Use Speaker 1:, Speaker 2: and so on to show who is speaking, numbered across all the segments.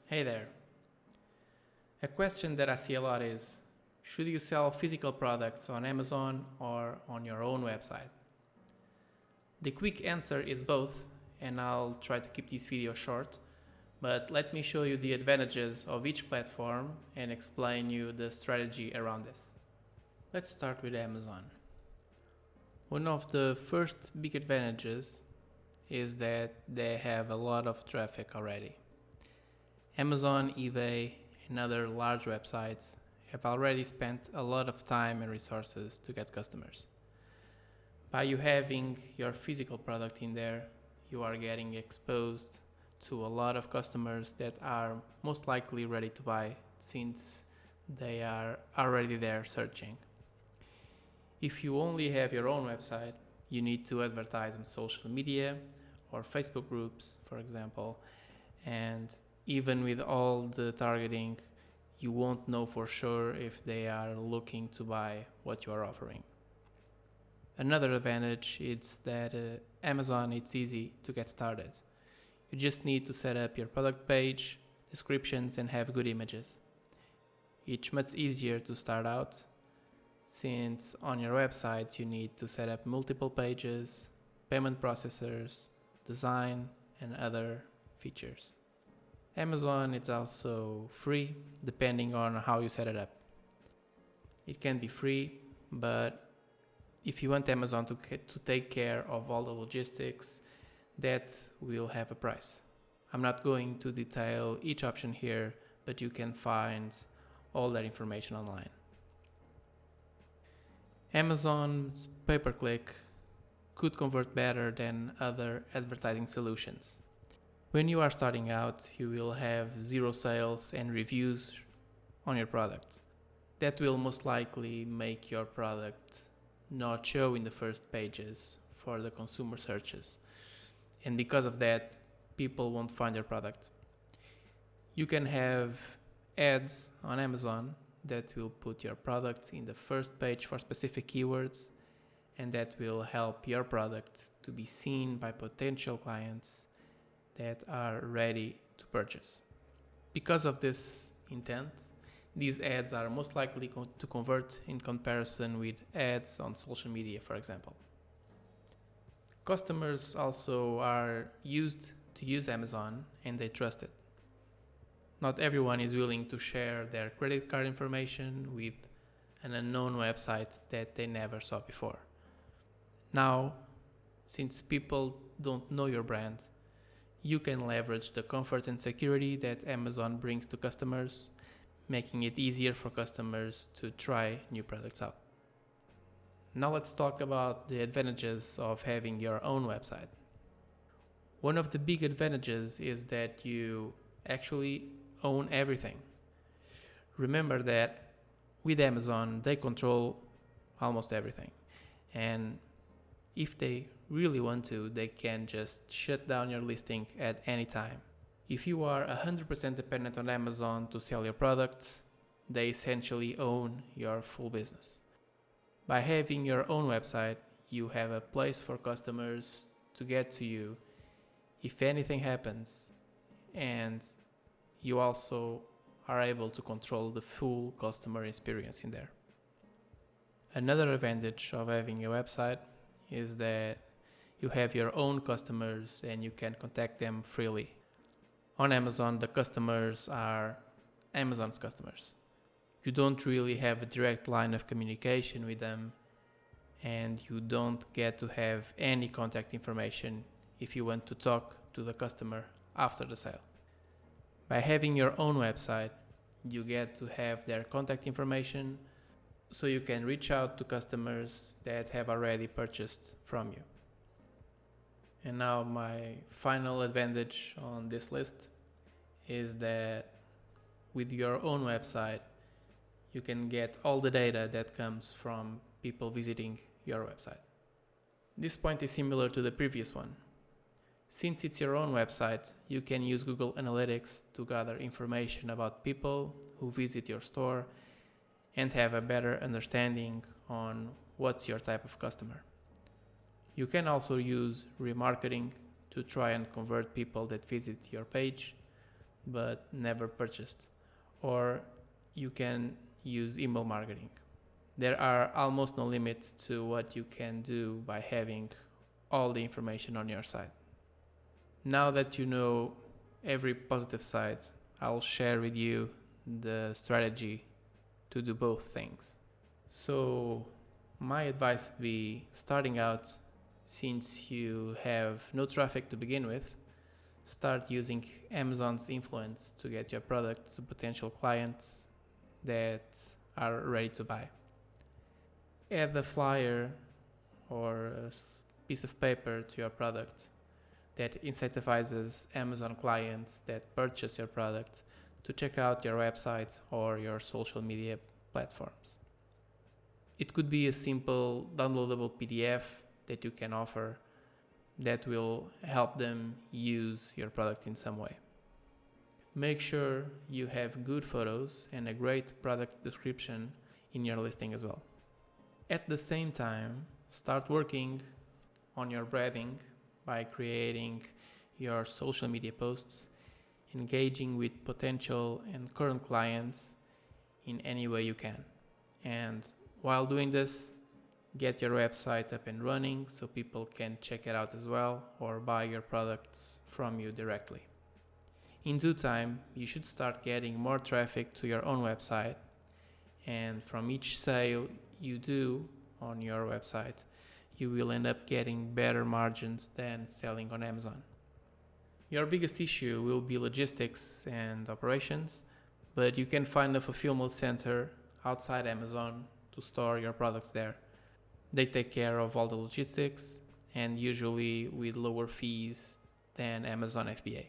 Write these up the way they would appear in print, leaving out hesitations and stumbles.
Speaker 1: Hey there. A question that I see a lot is, should you sell physical products on Amazon or on your own website? The quick answer is both, and I'll try to keep this video short, but let me show you the advantages of each platform and explain you the strategy around this. Let's start with Amazon. One of the first big advantages is that they have a lot of traffic already. Amazon, eBay, and other large websites have already spent a lot of time and resources to get customers. By you having your physical product in there, you are getting exposed to a lot of customers that are most likely ready to buy since they are already there searching. If you only have your own website, you need to advertise on social media or Facebook groups, for example, and even with all the targeting, you won't know for sure if they are looking to buy what you are offering. Another advantage is that Amazon, it's easy to get started. You just need to set up your product page, descriptions, and have good images. It's much easier to start out since on your website you need to set up multiple pages, payment processors, design, and other features. Amazon is also free depending on how you set it up. It can be free, but if you want Amazon to take care of all the logistics, that will have a price. I'm not going to detail each option here, but you can find all that information online. Amazon's pay-per-click could convert better than other advertising solutions. When you are starting out, you will have 0 sales and reviews on your product. That will most likely make your product not show in the first pages for the consumer searches. And because of that, people won't find your product. You can have ads on Amazon that will put your product in the first page for specific keywords, and that will help your product to be seen by potential clients that are ready to purchase. Because of this intent, these ads are most likely to convert in comparison with ads on social media, for example. Customers also are used to use Amazon and they trust it. Not everyone is willing to share their credit card information with an unknown website that they never saw before. Now, since people don't know your brand, you can leverage the comfort and security that Amazon brings to customers, making it easier for customers to try new products out. Now let's talk about the advantages of having your own website. One of the big advantages is that you actually own everything. Remember that with Amazon, they control almost everything. And if they really want to, they can just shut down your listing at any time. If you are 100% dependent on Amazon to sell your products, they essentially own your full business. By having your own website, you have a place for customers to get to you if anything happens, and you also are able to control the full customer experience in there. Another advantage of having a website is that you have your own customers and you can contact them freely. On Amazon, the customers are Amazon's customers. You don't really have a direct line of communication with them, and you don't get to have any contact information if you want to talk to the customer after the sale. By having your own website, you get to have their contact information so you can reach out to customers that have already purchased from you. And now my final advantage on this list is that with your own website, you can get all the data that comes from people visiting your website. This point is similar to the previous one. Since it's your own website, you can use Google Analytics to gather information about people who visit your store and have a better understanding on what's your type of customer. You can also use remarketing to try and convert people that visit your page but never purchased. Or you can use email marketing. There are almost no limits to what you can do by having all the information on your site. Now that you know every positive side, I'll share with you the strategy to do both things. So my advice would be, starting out, since you have no traffic to begin with, start using Amazon's influence to get your product to potential clients that are ready to buy. Add a flyer or a piece of paper to your product that incentivizes Amazon clients that purchase your product to check out your website or your social media platforms. It could be a simple downloadable PDF that you can offer that will help them use your product in some way. Make sure you have good photos and a great product description in your listing as well. At the same time, start working on your branding by creating your social media posts, engaging with potential and current clients in any way you can. And while doing this, get your website up and running so people can check it out as well or buy your products from you directly. In due time, you should start getting more traffic to your own website, and from each sale you do on your website, you will end up getting better margins than selling on Amazon. Your biggest issue will be logistics and operations, but you can find a fulfillment center outside Amazon to store your products there. They take care of all the logistics and usually with lower fees than Amazon FBA.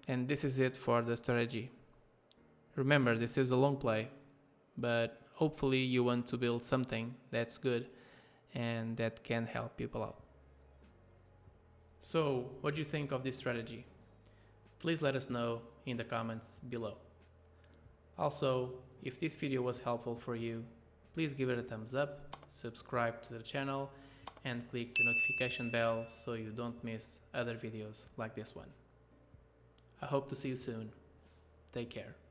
Speaker 1: And this is it for the strategy. Remember, this is a long play, but hopefully you want to build something that's good and that can help people out. So, what do you think of this strategy? Please let us know in the comments below. Also, if this video was helpful for you, please give it a thumbs up, subscribe to the channel, and click the notification bell so you don't miss other videos like this one. I hope to see you soon. Take care.